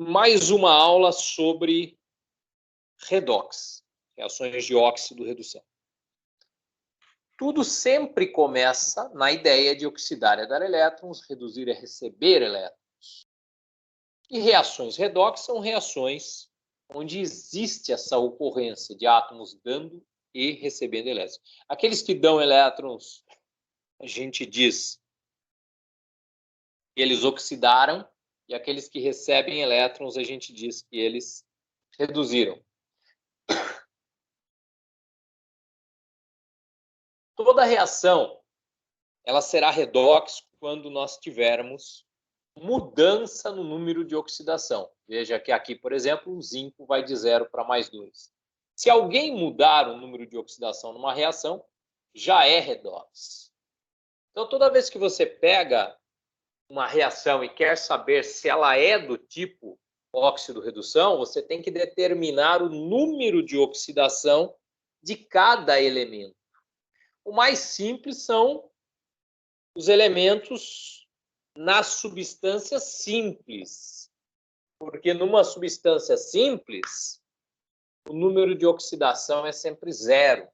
mais uma aula sobre redox, reações de óxido-redução. Tudo sempre começa na ideia de oxidar é dar elétrons, reduzir é receber elétrons. E reações redox são reações onde existe essa ocorrência de átomos dando e recebendo elétrons. Aqueles que dão elétrons, a gente diz que eles oxidaram, e aqueles que recebem elétrons, a gente diz que eles reduziram. Toda reação ela será redox quando nós tivermos mudança no número de oxidação. Veja que aqui, por exemplo, o zinco vai de 0 para +2. Se alguém mudar o número de oxidação numa reação, já é redox. Então, toda vez que você pega uma reação e quer saber se ela é do tipo óxido-redução, você tem que determinar o número de oxidação de cada elemento. O mais simples são os elementos nas substâncias simples, porque numa substância simples, o número de oxidação é sempre 0.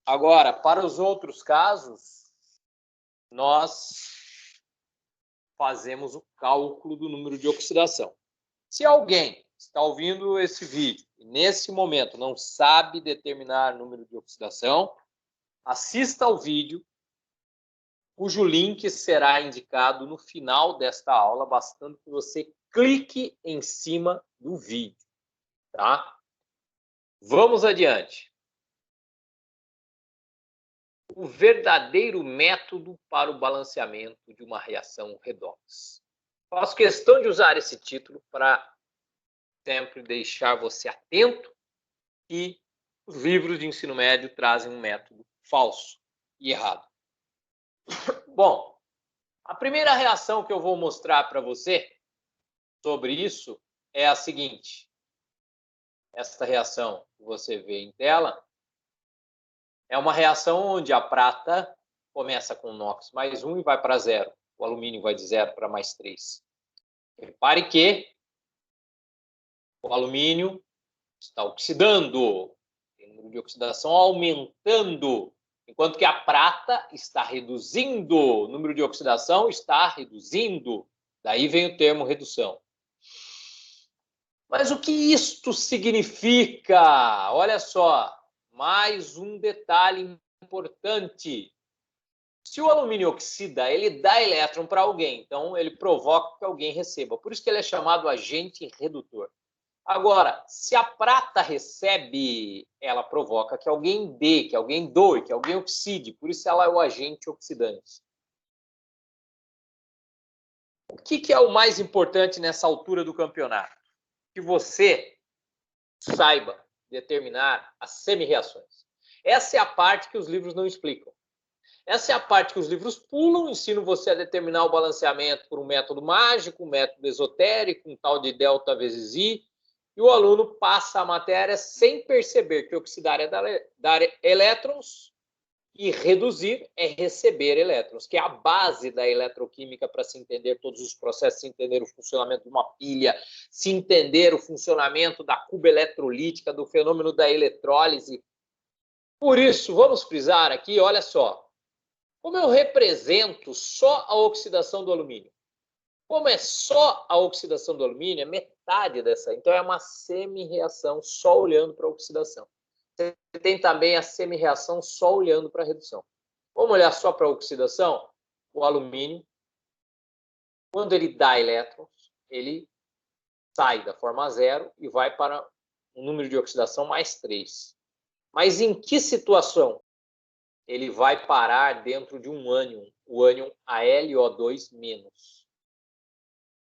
Agora, para os outros casos, nós fazemos o cálculo do número de oxidação. Se alguém está ouvindo esse vídeo e nesse momento não sabe determinar o número de oxidação, assista ao vídeo, cujo link será indicado no final desta aula, bastando que você clique em cima do vídeo, tá? Vamos adiante. O verdadeiro método para o balanceamento de uma reação redox. Faço questão de usar esse título para sempre deixar você atento que os livros de ensino médio trazem um método falso e errado. Bom, a primeira reação que eu vou mostrar para você sobre isso é a seguinte. Esta reação que você vê em tela é uma reação onde a prata começa com NOx +1 e vai para 0. O alumínio vai de 0 para +3. Repare que o alumínio está oxidando, tem o número de oxidação aumentando, enquanto que a prata está reduzindo, o número de oxidação está reduzindo. Daí vem o termo redução. Mas o que isto significa? Olha só. Mais um detalhe importante. Se o alumínio oxida, ele dá elétron para alguém, então ele provoca que alguém receba. Por isso que ele é chamado agente redutor. Agora, se a prata recebe, ela provoca que alguém dê, que alguém doe, que alguém oxide. Por isso ela é o agente oxidante. O que é o mais importante nessa altura do campeonato? Que você saiba determinar as semi-reações. Essa é a parte que os livros não explicam. Essa é a parte que os livros pulam, ensinam você a determinar o balanceamento por um método mágico, um método esotérico, um tal de delta vezes I, e o aluno passa a matéria sem perceber que oxidar é dar elétrons e reduzir é receber elétrons, que é a base da eletroquímica para se entender todos os processos, se entender o funcionamento de uma pilha, se entender o funcionamento da cuba eletrolítica, do fenômeno da eletrólise. Por isso, vamos frisar aqui, olha só, como eu represento só a oxidação do alumínio. Como é só a oxidação do alumínio, é metade dessa, então é uma semi-reação só olhando para a oxidação. Você tem também a semi-reação só olhando para a redução. Vamos olhar só para a oxidação? O alumínio, quando ele dá elétrons, ele sai da forma 0 e vai para um número de oxidação +3. Mas em que situação? Ele vai parar dentro de um ânion, o ânion AlO2-.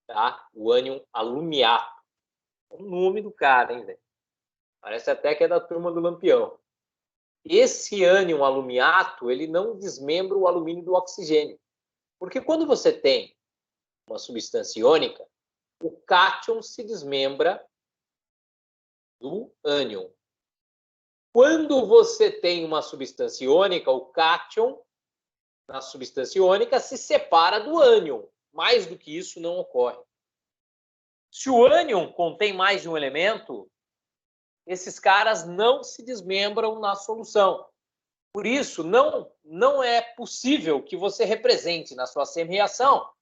Tá? O ânion alumiato. É o nome do cara, hein, velho? Parece até que é da turma do Lampião. Esse ânion alumiato, ele não desmembra o alumínio do oxigênio. Porque quando você tem uma substância iônica, o cátion se desmembra do ânion. Quando você tem uma substância iônica, o cátion na substância iônica se separa do ânion. Mais do que isso não ocorre. Se o ânion contém mais de um elemento, esses caras não se desmembram na solução. Por isso, não é possível que você represente na sua semi-reação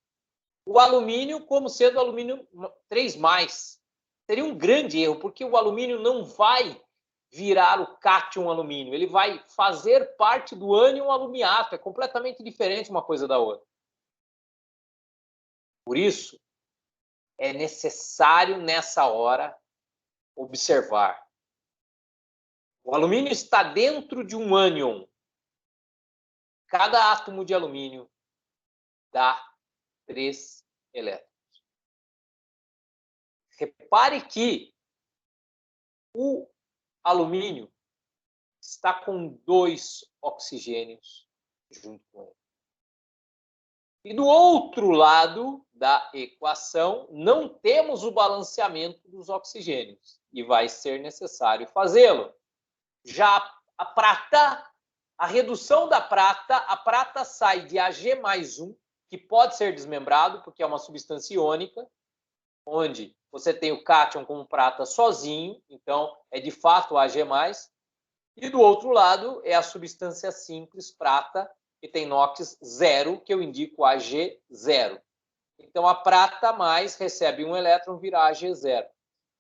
o alumínio como sendo alumínio 3+. Seria um grande erro, porque o alumínio não vai virar o cátion alumínio, ele vai fazer parte do ânion alumiato, é completamente diferente uma coisa da outra. Por isso, é necessário nessa hora observar. O alumínio está dentro de um ânion. Cada átomo de alumínio dá 3 elétrons. Repare que o alumínio está com 2 oxigênios junto com ele. E do outro lado da equação, não temos o balanceamento dos oxigênios. E vai ser necessário fazê-lo. Já a prata, a redução da prata, a prata sai de Ag+1, que pode ser desmembrado, porque é uma substância iônica, onde você tem o cátion como prata sozinho, então é de fato Ag+. E do outro lado é a substância simples prata, que tem NOx 0, que eu indico Ag0. Então a prata mais recebe um elétron, vira Ag0.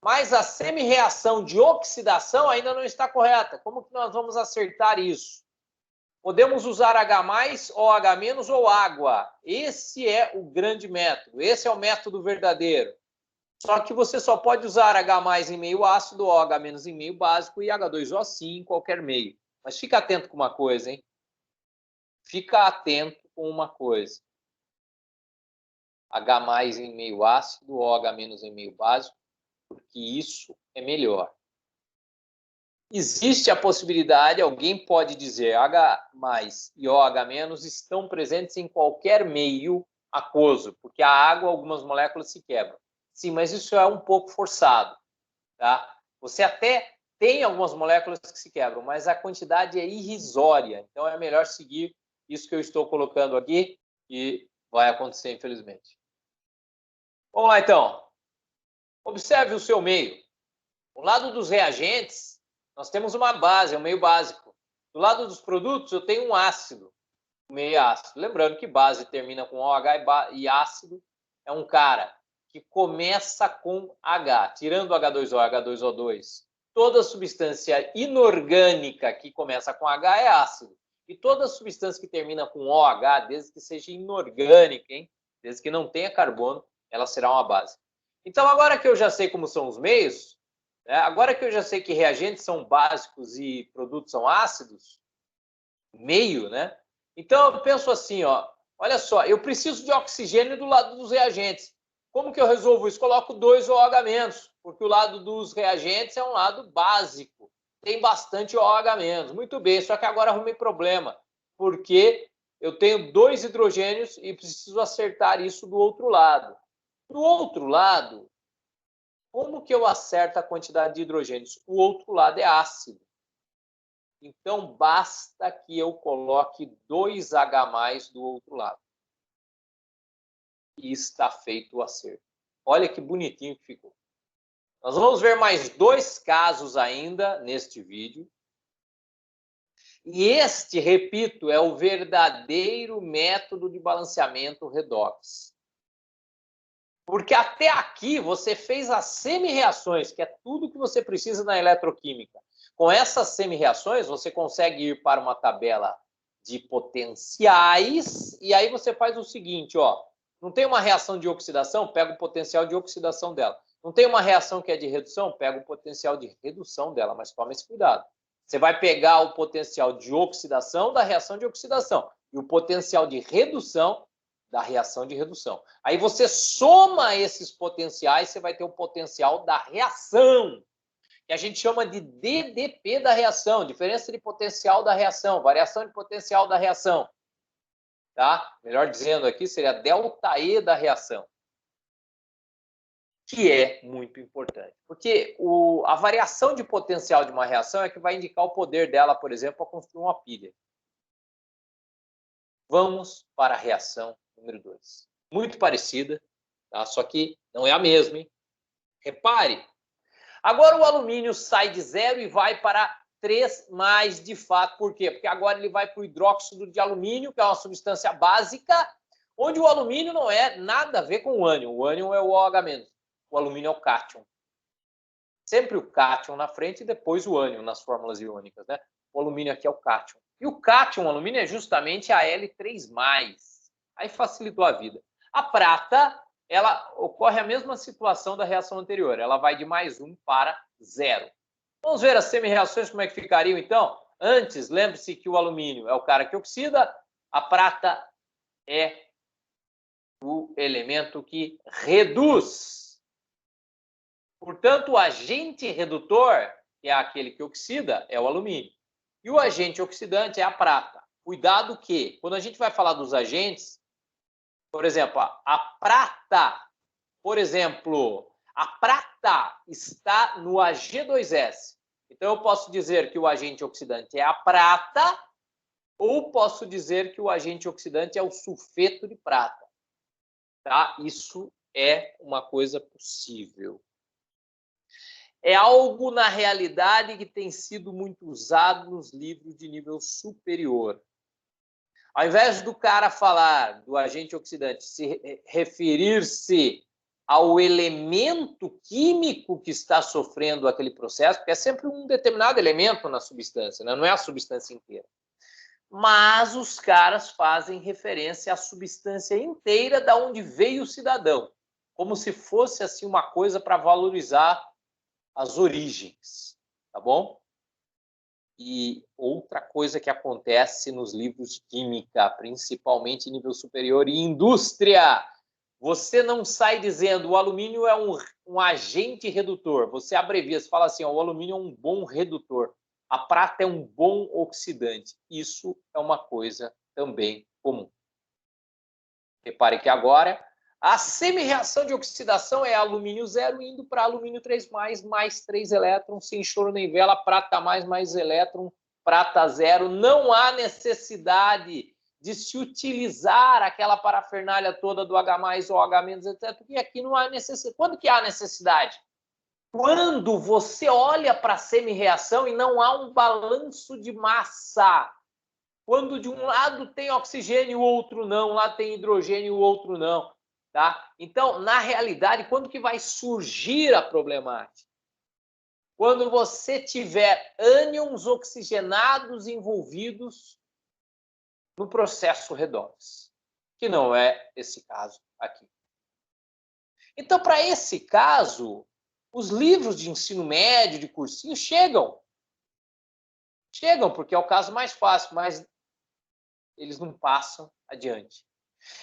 Mas a semi-reação de oxidação ainda não está correta. Como que nós vamos acertar isso? Podemos usar H+, OH- ou água. Esse é o grande método. Esse é o método verdadeiro. Só que você só pode usar H+ em meio ácido, OH- em meio básico e H2O sim em qualquer meio. Mas fica atento com uma coisa, hein? Fica atento com uma coisa. H+ em meio ácido, OH- em meio básico, porque isso é melhor. Existe a possibilidade, alguém pode dizer, H+ e OH- estão presentes em qualquer meio aquoso, porque a água, algumas moléculas se quebram. Sim, mas isso é um pouco forçado, tá? Você até tem algumas moléculas que se quebram, mas a quantidade é irrisória. Então é melhor seguir isso que eu estou colocando aqui e vai acontecer, infelizmente. Vamos lá, então. Observe o seu meio. Do lado dos reagentes, nós temos uma base, é um meio básico. Do lado dos produtos, eu tenho um ácido, um meio ácido. Lembrando que base termina com OH e ácido é um cara que começa com H, tirando H2O, H2O2. Toda substância inorgânica que começa com H é ácido. E toda substância que termina com OH, desde que seja inorgânica, hein? Desde que não tenha carbono, ela será uma base. Então, agora que eu já sei como são os meios, né? Agora que eu já sei que reagentes são básicos e produtos são ácidos, meio, né? Então, eu penso assim, ó, olha só, eu preciso de oxigênio do lado dos reagentes. Como que eu resolvo isso? Coloco 2 OH-, porque o lado dos reagentes é um lado básico. Tem bastante OH-. Muito bem, só que agora arrumei problema, porque eu tenho 2 hidrogênios e preciso acertar isso do outro lado. Do outro lado, como que eu acerto a quantidade de hidrogênios? O outro lado é ácido. Então, basta que eu coloque 2H+ do outro lado. E está feito o acerto. Olha que bonitinho que ficou. Nós vamos ver mais 2 casos ainda neste vídeo. E este, repito, é o verdadeiro método de balanceamento redox. Porque até aqui você fez as semi-reações, que é tudo que você precisa na eletroquímica. Com essas semi-reações, você consegue ir para uma tabela de potenciais, e aí você faz o seguinte, ó, não tem uma reação de oxidação? Pega o potencial de oxidação dela. Não tem uma reação que é de redução? Pega o potencial de redução dela, mas tome esse cuidado. Você vai pegar o potencial de oxidação da reação de oxidação e o potencial de redução da reação de redução. Aí você soma esses potenciais, você vai ter o potencial da reação, que a gente chama de DDP da reação, diferença de potencial da reação, variação de potencial da reação. Tá? Melhor dizendo aqui, seria ΔE da reação, que é muito importante. Porque a variação de potencial de uma reação é que vai indicar o poder dela, por exemplo, para construir uma pilha. Vamos para a reação número 2. Muito parecida, tá? Só que não é a mesma, hein? Repare, agora o alumínio sai de 0 e vai para 3 mais de fato. Por quê? Porque agora ele vai para o hidróxido de alumínio, que é uma substância básica, onde o alumínio não é nada a ver com o ânion. O ânion é o OH-. O alumínio é o cátion. Sempre o cátion na frente e depois o ânion nas fórmulas iônicas, né? O alumínio aqui é o cátion. E o cátion, o alumínio, é justamente a L3+. Aí facilitou a vida. A prata, ela ocorre a mesma situação da reação anterior. Ela vai de +1 para 0. Vamos ver as semi-reações, como é que ficariam, então? Antes, lembre-se que o alumínio é o cara que oxida, a prata é o elemento que reduz. Portanto, o agente redutor, que é aquele que oxida, é o alumínio. E o agente oxidante é a prata. Cuidado que, quando a gente vai falar dos agentes, por exemplo, a prata, por exemplo, a prata está no Ag2S. Então, eu posso dizer que o agente oxidante é a prata, ou posso dizer que o agente oxidante é o sulfeto de prata. Tá? Isso é uma coisa possível. É algo, na realidade, que tem sido muito usado nos livros de nível superior. Ao invés do cara falar do agente oxidante, se referir-se ao elemento químico que está sofrendo aquele processo, porque é sempre um determinado elemento na substância, né? Não é a substância inteira. Mas os caras fazem referência à substância inteira da onde veio o cidadão, como se fosse assim uma coisa para valorizar as origens, tá bom? E outra coisa que acontece nos livros de química, principalmente em nível superior e indústria, você não sai dizendo o alumínio é um agente redutor. Você abrevia, você fala assim, ó, o alumínio é um bom redutor. A prata é um bom oxidante. Isso é uma coisa também comum. Repare que agora a semi-reação de oxidação é alumínio 0 indo para alumínio 3+, mais 3 elétrons, sem choro nem vela, prata mais elétron, prata 0. Não há necessidade de se utilizar aquela parafernália toda do H+, OH-, etc. Porque aqui não há necessidade. Quando que há necessidade? Quando você olha para a semi-reação e não há um balanço de massa. Quando de um lado tem oxigênio, o outro não, lá tem hidrogênio, o outro não. Tá? Então, na realidade, quando que vai surgir a problemática? Quando você tiver ânions oxigenados envolvidos no processo redox, que não é esse caso aqui. Então, para esse caso, os livros de ensino médio, de cursinho, chegam. Chegam, porque é o caso mais fácil, mas eles não passam adiante.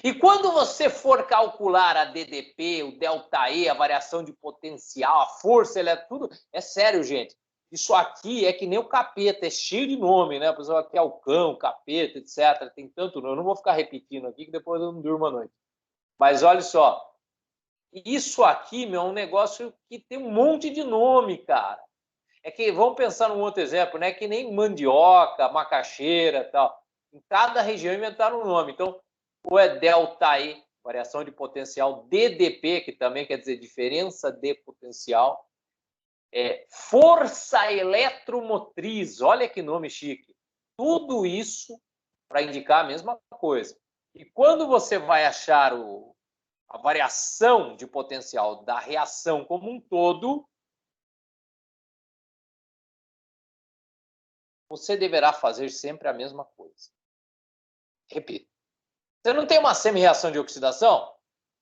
E quando você for calcular a DDP, o ΔE, a variação de potencial, a força, tudo, é sério, gente. Isso aqui é que nem o capeta, é cheio de nome, né? A pessoa quer o cão, capeta, etc. Tem tanto nome. Eu não vou ficar repetindo aqui, que depois eu não durmo à noite. Mas olha só, isso aqui, meu, é um negócio que tem um monte de nome, cara. É que, vamos pensar num outro exemplo, né? Que nem mandioca, macaxeira e tal. Em cada região inventaram um nome. Então, ou é ΔE, variação de potencial, DDP, que também quer dizer diferença de potencial, força eletromotriz, olha que nome chique. Tudo isso para indicar a mesma coisa. E quando você vai achar a variação de potencial da reação como um todo, você deverá fazer sempre a mesma coisa. Repito. Você não tem uma semi-reação de oxidação?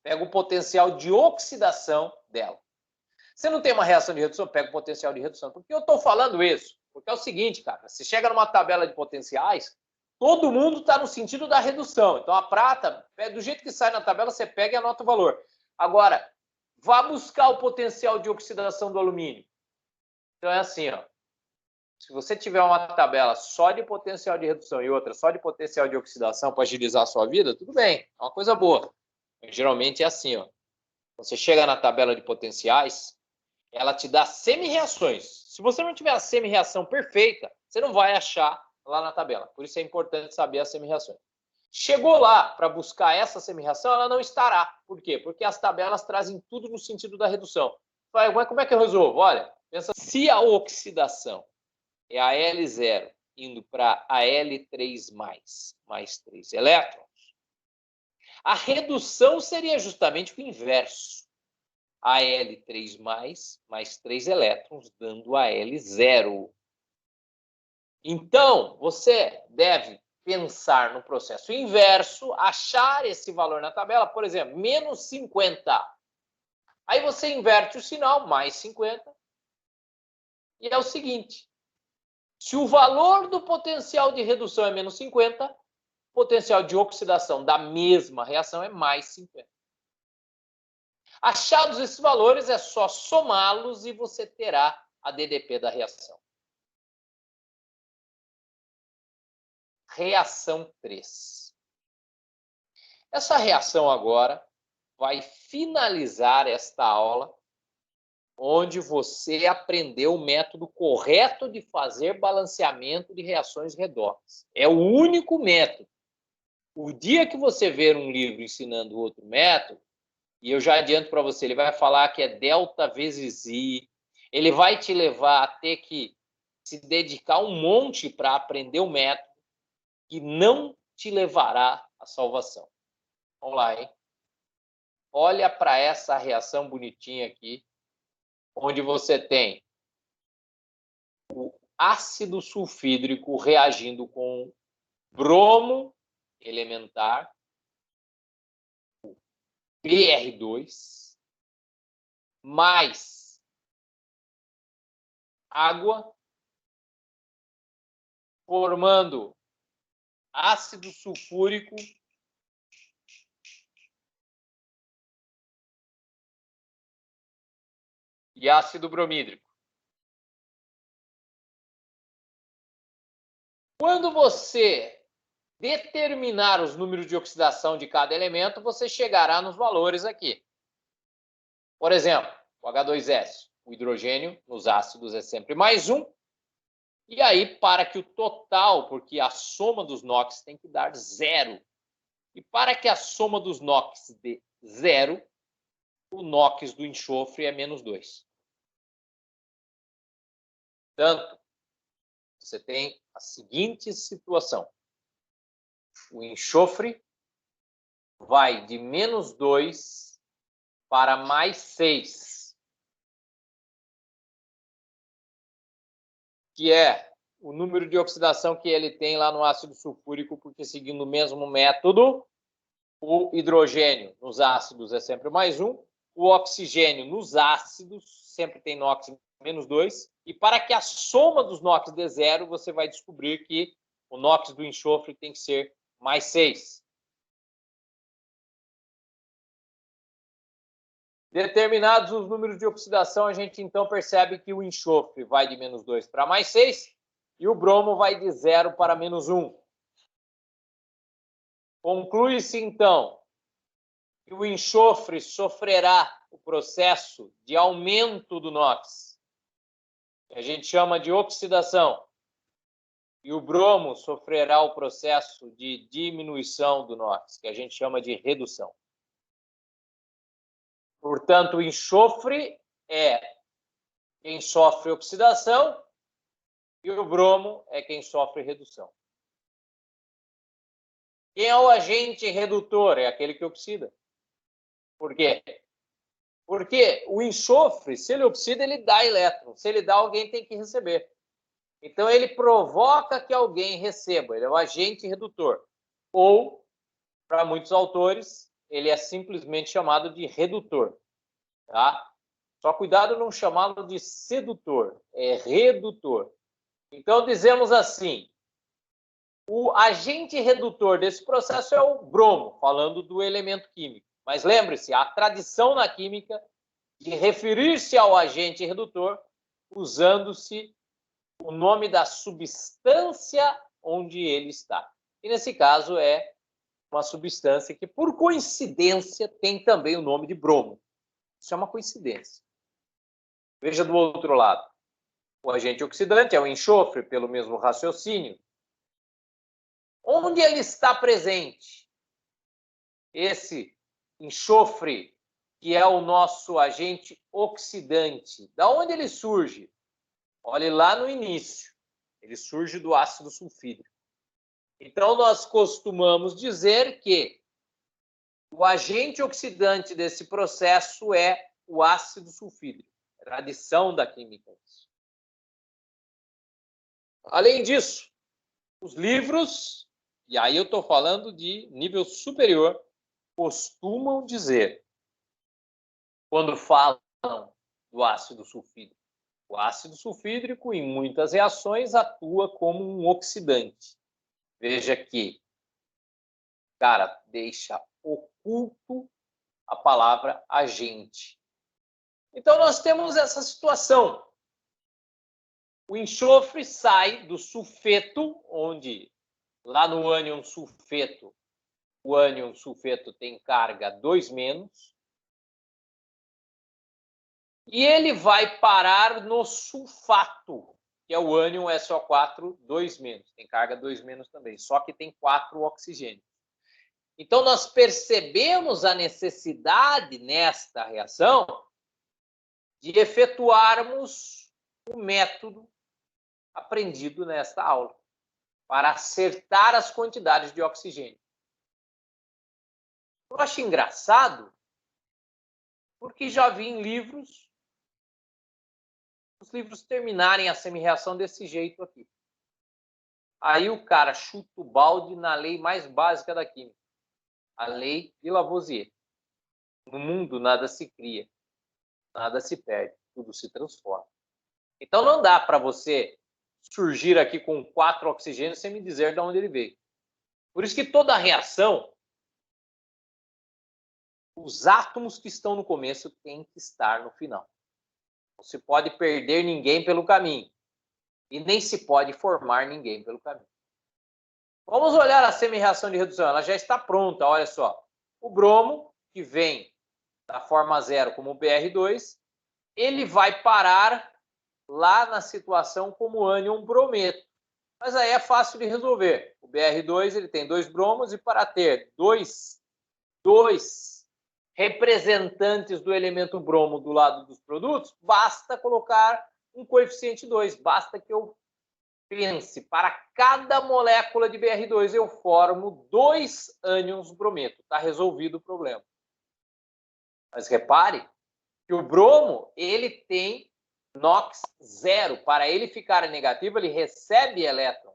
Pega o potencial de oxidação dela. Você não tem uma reação de redução? Pega o potencial de redução. Por que eu estou falando isso? Porque é o seguinte, cara, você chega numa tabela de potenciais, todo mundo está no sentido da redução. Então, a prata, do jeito que sai na tabela, você pega e anota o valor. Agora, vá buscar o potencial de oxidação do alumínio. Então, é assim, ó. Se você tiver uma tabela só de potencial de redução e outra só de potencial de oxidação para agilizar a sua vida, tudo bem, é uma coisa boa. Geralmente é assim, ó. Você chega na tabela de potenciais, ela te dá semi-reações. Se você não tiver a semi-reação perfeita, você não vai achar lá na tabela. Por isso é importante saber as semi-reações. Chegou lá para buscar essa semi-reação, ela não estará. Por quê? Porque as tabelas trazem tudo no sentido da redução. Como é que eu resolvo? Olha, pensa, se a oxidação é a L0 indo para a L3+, mais 3 elétrons, a redução seria justamente o inverso. A L3+, mais 3 elétrons, dando a L0. Então, você deve pensar no processo inverso, achar esse valor na tabela, por exemplo, menos 50. Aí você inverte o sinal, mais 50. E é o seguinte, se o valor do potencial de redução é menos 50, o potencial de oxidação da mesma reação é mais 50. Achados esses valores, é só somá-los e você terá a DDP da reação. Reação 3. Essa reação agora vai finalizar esta aula, onde você aprendeu o método correto de fazer balanceamento de reações redóxicas. É o único método. O dia que você ver um livro ensinando outro método, e eu já adianto para você, ele vai falar que é delta vezes I, ele vai te levar a ter que se dedicar um monte para aprender o método que não te levará à salvação. Vamos lá, hein? Olha para essa reação bonitinha aqui, onde você tem o ácido sulfídrico reagindo com bromo elementar, Br2, mais água, formando ácido sulfúrico e ácido bromídrico. Quando você determinar os números de oxidação de cada elemento, você chegará nos valores aqui. Por exemplo, o H2S, o hidrogênio nos ácidos é sempre mais 1. E aí, para que o total, porque a soma dos NOx tem que dar 0. E para que a soma dos NOx dê 0, o NOx do enxofre é menos 2. Portanto, você tem a seguinte situação. O enxofre vai de menos 2 para mais 6, que é o número de oxidação que ele tem lá no ácido sulfúrico, porque seguindo o mesmo método, o hidrogênio nos ácidos é sempre mais 1, o oxigênio nos ácidos sempre tem NOx menos 2, e para que a soma dos NOx dê 0, você vai descobrir que o NOx do enxofre tem que ser mais 6. Determinados os números de oxidação, a gente então percebe que o enxofre vai de menos 2 para mais 6 e o bromo vai de 0 para menos 1. Conclui-se então que o enxofre sofrerá o processo de aumento do NOx, que a gente chama de oxidação, e o bromo sofrerá o processo de diminuição do NOx, que a gente chama de redução. Portanto, o enxofre é quem sofre oxidação e o bromo é quem sofre redução. Quem é o agente redutor? É aquele que oxida. Por quê? Porque o enxofre, se ele oxida, ele dá elétron. Se ele dá, alguém tem que receber. Então, ele provoca que alguém receba. Ele é o agente redutor. Ou, para muitos autores, ele é simplesmente chamado de redutor. Tá? Só cuidado não chamá-lo de sedutor. É redutor. Então, dizemos assim, o agente redutor desse processo é o bromo, falando do elemento químico. Mas lembre-se, a tradição na química de referir-se ao agente redutor usando-se o nome da substância onde ele está. E nesse caso é uma substância que, por coincidência, tem também o nome de bromo. Isso é uma coincidência. Veja do outro lado. O agente oxidante é o enxofre, pelo mesmo raciocínio. Onde ele está presente? Esse enxofre que é o nosso agente oxidante. Da onde ele surge? Olhe lá no início. Ele surge do ácido sulfídrico. Então, nós costumamos dizer que o agente oxidante desse processo é o ácido sulfídrico. Tradição da química. Além disso, os livros, e aí eu estou falando de nível superior, costumam dizer, quando falam do ácido sulfídrico, o ácido sulfídrico, em muitas reações, atua como um oxidante. Veja que, cara, deixa oculto a palavra agente. Então, nós temos essa situação. O enxofre sai do sulfeto, onde lá no ânion sulfeto, o ânion sulfeto tem carga 2-, e ele vai parar no sulfato, que é o ânion SO4 2-, tem carga 2- também, só que tem 4 oxigênios. Então, nós percebemos a necessidade nesta reação de efetuarmos o método aprendido nesta aula, para acertar as quantidades de oxigênio. Eu acho engraçado, porque já vi em livros, os livros terminarem a semi-reação desse jeito aqui. Aí o cara chuta o balde na lei mais básica da química, a lei de Lavoisier. No mundo nada se cria, nada se perde, tudo se transforma. Então não dá para você surgir aqui com 4 oxigênios sem me dizer de onde ele veio. Por isso que toda reação, os átomos que estão no começo têm que estar no final. Não se pode perder ninguém pelo caminho. E nem se pode formar ninguém pelo caminho. Vamos olhar a semi-reação de redução. Ela já está pronta, olha só. O bromo, que vem da forma 0 como Br2, ele vai parar lá na situação como ânion brometo. Mas aí é fácil de resolver. O Br2 ele tem 2 bromos e para ter dois representantes do elemento bromo do lado dos produtos, basta colocar um coeficiente 2. Basta que eu pense, para cada molécula de Br2 eu formo 2 ânions brometo. Está resolvido o problema. Mas repare que o bromo ele tem NOx 0. Para ele ficar negativo, ele recebe elétron.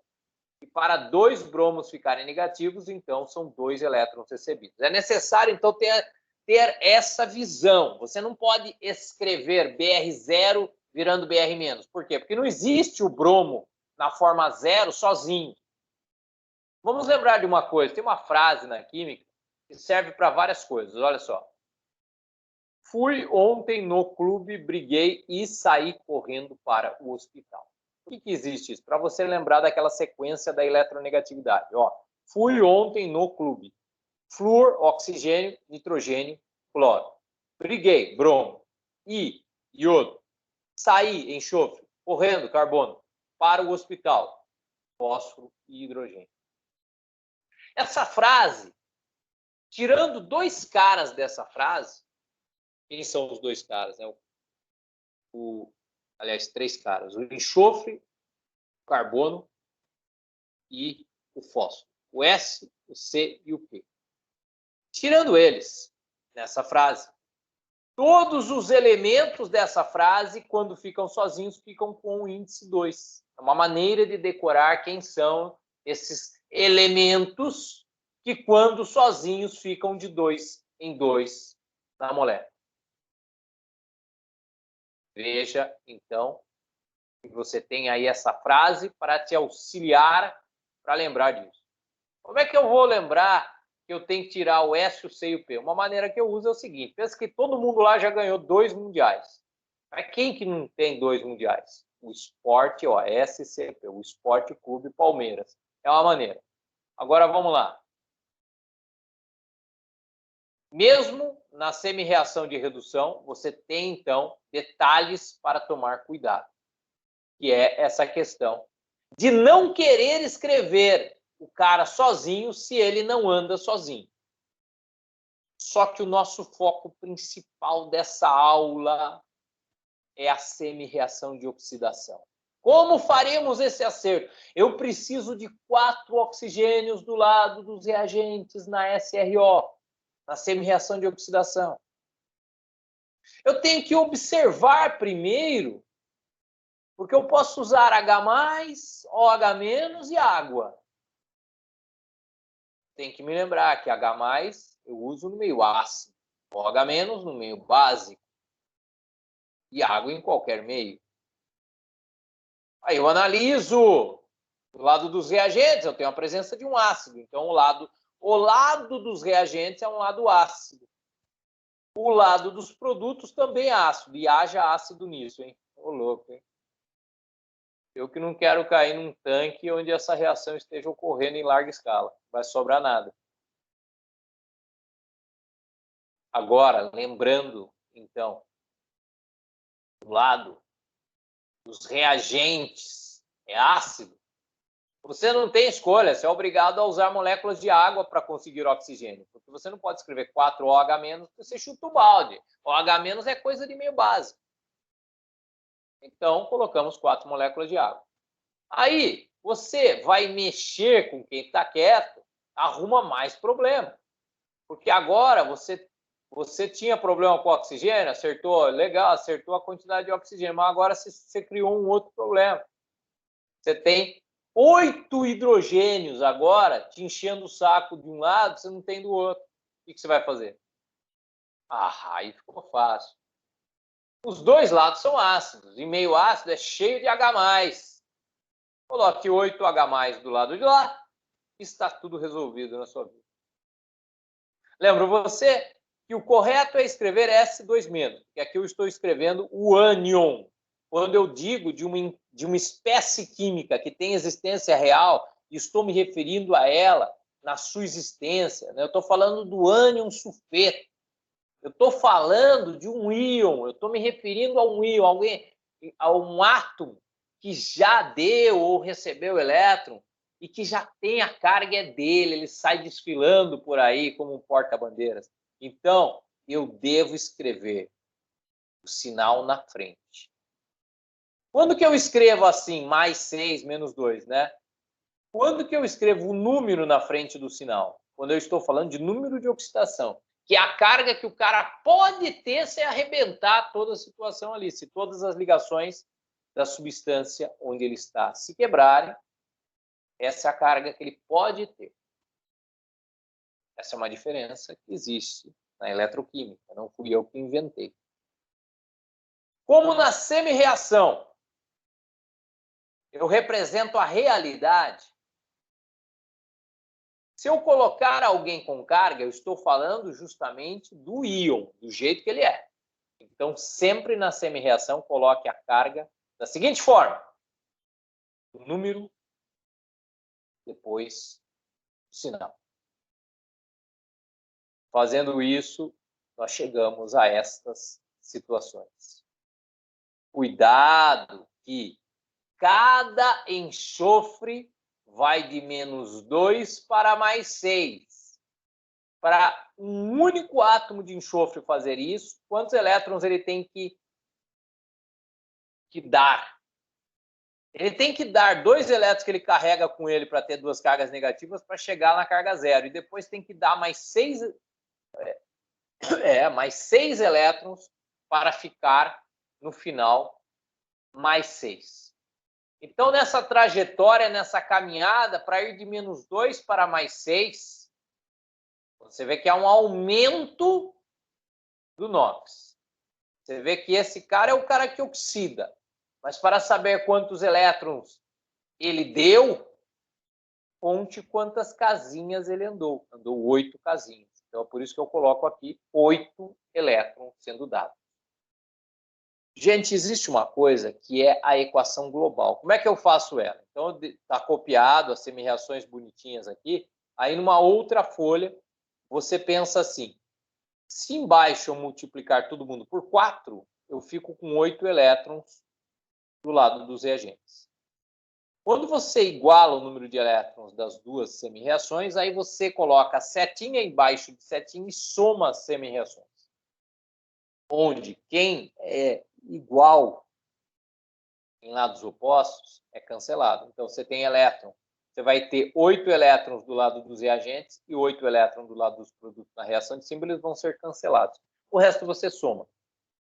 E para 2 bromos ficarem negativos, então são 2 elétrons recebidos. É necessário, então, ter essa visão. Você não pode escrever Br0 virando Br-. Por quê? Porque não existe o bromo na forma 0 sozinho. Vamos lembrar de uma coisa. Tem uma frase na química que serve para várias coisas. Olha só. Fui ontem no clube, briguei e saí correndo para o hospital. Por que existe isso? Para você lembrar daquela sequência da eletronegatividade. Ó, fui ontem no clube. Flúor, oxigênio, nitrogênio, cloro. Briguei, bromo. I, iodo. Saí, enxofre. Correndo, carbono. Para o hospital. Fósforo e hidrogênio. Essa frase, tirando 2 caras dessa frase, quem são os 2 caras? Né? Aliás, 3 caras. O enxofre, o carbono e o fósforo. O S, o C e o P. Tirando eles, nessa frase, todos os elementos dessa frase, quando ficam sozinhos, ficam com o índice 2. É uma maneira de decorar quem são esses elementos que, quando sozinhos, ficam de 2 em 2 na molécula. Veja, então, que você tem aí essa frase para te auxiliar para lembrar disso. Como é que eu vou lembrar que eu tenho que tirar o S, o C e o P? Uma maneira que eu uso é o seguinte: pensa que todo mundo lá já ganhou 2 mundiais. Mas quem que não tem 2 mundiais? O Sport, ó, SCP, o Sport Clube Palmeiras. É uma maneira. Agora vamos lá. Mesmo na semi-reação de redução, você tem, então, detalhes para tomar cuidado, que é essa questão de não querer escrever o cara sozinho se ele não anda sozinho. Só que o nosso foco principal dessa aula é a semi-reação de oxidação. Como faremos esse acerto? Eu preciso de 4 oxigênios do lado dos reagentes na SRO, na semi-reação de oxidação. Eu tenho que observar primeiro, porque eu posso usar H+, OH- e água. Tem que me lembrar que H+ eu uso no meio ácido, OH- no meio básico e água em qualquer meio. Aí eu analiso do lado dos reagentes, eu tenho a presença de um ácido, então o lado dos reagentes é um lado ácido. O lado dos produtos também é ácido, e haja ácido nisso, hein? Ô louco, hein? Eu que não quero cair num tanque onde essa reação esteja ocorrendo em larga escala. Não vai sobrar nada. Agora, lembrando, então, do lado dos reagentes é ácido, você não tem escolha, você é obrigado a usar moléculas de água para conseguir oxigênio, porque você não pode escrever 4 OH-, porque você chuta o balde. OH- é coisa de meio básico. Então, colocamos 4 moléculas de água. Aí, você vai mexer com quem está quieto, arruma mais problema. Porque agora você tinha problema com o oxigênio, acertou, legal, acertou a quantidade de oxigênio, mas agora você criou um outro problema. Você tem 8 hidrogênios agora te enchendo o saco de um lado, você não tem do outro. O que você vai fazer? Ah, aí ficou fácil. Os dois lados são ácidos, e meio ácido é cheio de H+. Coloque 8 H+ do lado de lá, está tudo resolvido na sua vida. Lembro você que o correto é escrever S2-, que aqui eu estou escrevendo o ânion. Quando eu digo de uma espécie química que tem existência real, estou me referindo a ela na sua existência. Né? Eu estou falando do ânion sulfeto. Eu estou falando de um íon. Eu estou me referindo a um íon, a um átomo que já deu ou recebeu elétron e que já tem a carga dele, ele sai desfilando por aí como um porta-bandeiras. Então, eu devo escrever o sinal na frente. Quando que eu escrevo assim, +6, -2, né? Quando que eu escrevo o número na frente do sinal? Quando eu estou falando de número de oxidação, que é a carga que o cara pode ter se arrebentar toda a situação ali, se todas as ligações da substância onde ele está se quebrarem, essa é a carga que ele pode ter. Essa é uma diferença que existe na eletroquímica, não fui eu que inventei. Como na semi-reação, eu represento a realidade. Se eu colocar alguém com carga, eu estou falando justamente do íon, do jeito que ele é. Então, sempre na semi-reação, coloque a carga da seguinte forma: o número, depois o sinal. Fazendo isso, nós chegamos a estas situações. Cuidado que cada enxofre vai de -2 para +6. Para um único átomo de enxofre fazer isso, quantos elétrons ele tem que dar? Ele tem que dar 2 elétrons que ele carrega com ele para ter 2 cargas negativas para chegar na carga zero. E depois tem que dar mais 6 elétrons para ficar no final +6. Então, nessa trajetória, nessa caminhada, para ir de -2 para +6, você vê que há um aumento do NOx. Você vê que esse cara é o cara que oxida. Mas para saber quantos elétrons ele deu, conte quantas casinhas ele andou. Andou 8 casinhas. Então, é por isso que eu coloco aqui 8 elétrons sendo dados. Gente, existe uma coisa que é a equação global. Como é que eu faço ela? Então, está copiado as semi-reações bonitinhas aqui. Aí, numa outra folha, você pensa assim: se embaixo eu multiplicar todo mundo por 4, eu fico com 8 elétrons do lado dos reagentes. Quando você iguala o número de elétrons das duas semi-reações, aí você coloca a setinha embaixo de setinha e soma as semi-reações. Onde quem é igual em lados opostos é cancelado. Então, você tem elétron. Você vai ter 8 elétrons do lado dos reagentes e 8 elétrons do lado dos produtos na reação de cima, eles vão ser cancelados. O resto você soma.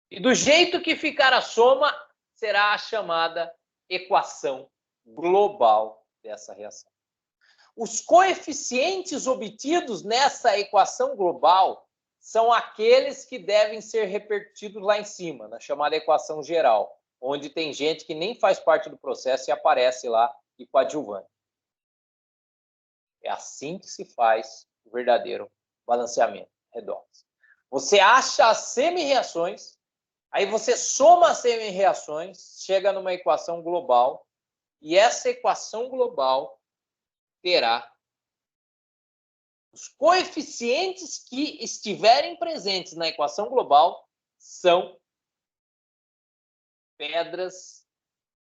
E do jeito que ficar a soma, será a chamada equação global dessa reação. Os coeficientes obtidos nessa equação global são aqueles que devem ser repercutidos lá em cima, na chamada equação geral, onde tem gente que nem faz parte do processo e aparece lá de coadjuvante. É assim que se faz o verdadeiro balanceamento redox. Você acha as semi-reações, aí você soma as semi-reações, chega numa equação global, e essa equação global terá os coeficientes que estiverem presentes na equação global são pedras,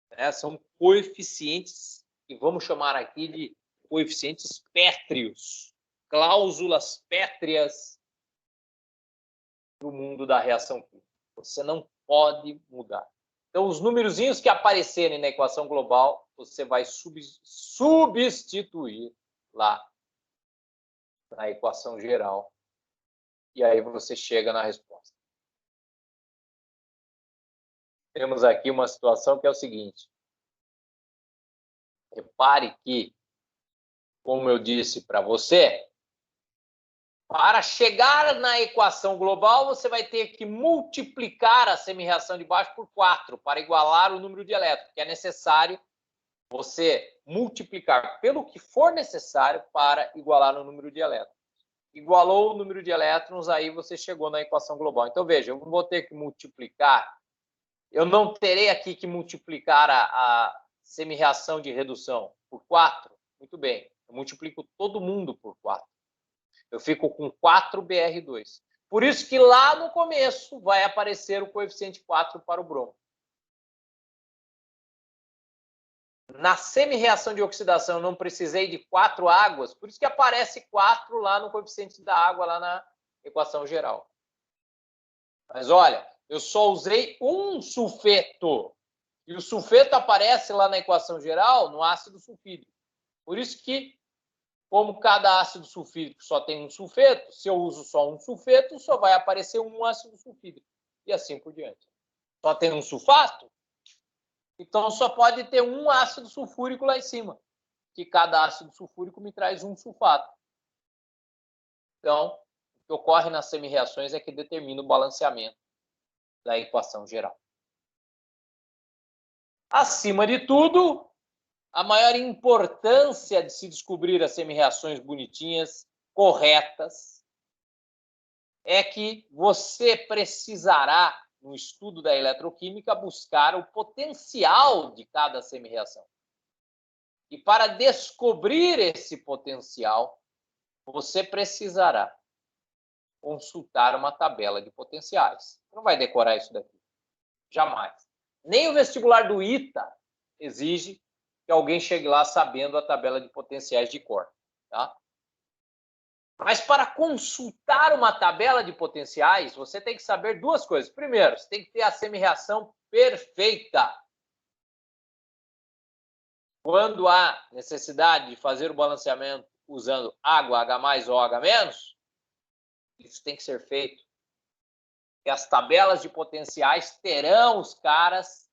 né? São coeficientes que vamos chamar aqui de coeficientes pétreos, cláusulas pétreas do mundo da reação química. Você não pode mudar. Então, os numerozinhos que aparecerem na equação global, você vai substituir lá na equação geral. E aí você chega na resposta. Temos aqui uma situação que é o seguinte. Repare que, como eu disse para você, para chegar na equação global, você vai ter que multiplicar a semi-reação de baixo por 4 para igualar o número de elétrons, que é necessário você multiplicar pelo que for necessário para igualar o número de elétrons. Igualou o número de elétrons, aí você chegou na equação global. Então, veja, eu vou ter que multiplicar, eu não terei aqui que multiplicar a semi-reação de redução por 4. Muito bem, eu multiplico todo mundo por 4. Eu fico com 4Br2. Por isso que lá no começo vai aparecer o coeficiente 4 para o bromo. Na semi-reação de oxidação, eu não precisei de 4 águas, por isso que aparece 4 lá no coeficiente da água, lá na equação geral. Mas olha, eu só usei um sulfeto. E o sulfeto aparece lá na equação geral no ácido sulfídrico. Por isso que, como cada ácido sulfídrico só tem um sulfeto, se eu uso só um sulfeto, só vai aparecer um ácido sulfídrico. E assim por diante. Só tem um sulfato? Então, só pode ter um ácido sulfúrico lá em cima, que cada ácido sulfúrico me traz um sulfato. Então, o que ocorre nas semi-reações é que determina o balanceamento da equação geral. Acima de tudo, a maior importância de se descobrir as semi-reações bonitinhas, corretas, é que você precisará, no estudo da eletroquímica, buscar o potencial de cada semi-reação. E para descobrir esse potencial, você precisará consultar uma tabela de potenciais. Você não vai decorar isso daqui. Jamais. Nem o vestibular do ITA exige que alguém chegue lá sabendo a tabela de potenciais de cor. Tá? Mas para consultar uma tabela de potenciais, você tem que saber duas coisas. Primeiro, você tem que ter a semi-reação perfeita. Quando há necessidade de fazer o balanceamento usando água, H+, ou H-, isso tem que ser feito. E as tabelas de potenciais terão os caras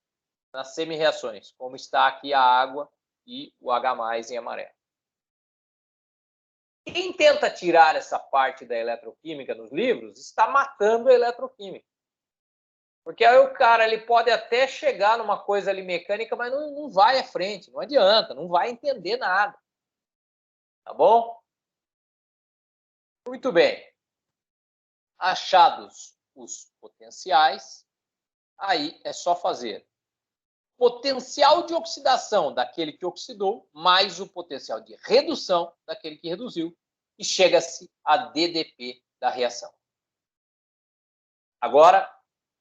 nas semi-reações, como está aqui a água e o H+ em amarelo. Quem tenta tirar essa parte da eletroquímica nos livros está matando a eletroquímica. Porque aí o cara ele pode até chegar numa coisa ali mecânica, mas não vai à frente, não adianta, não vai entender nada. Tá bom? Muito bem. Achados os potenciais, aí é só fazer potencial de oxidação daquele que oxidou, mais o potencial de redução daquele que reduziu, e chega-se a DDP da reação. Agora,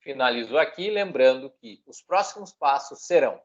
finalizo aqui, lembrando que os próximos passos serão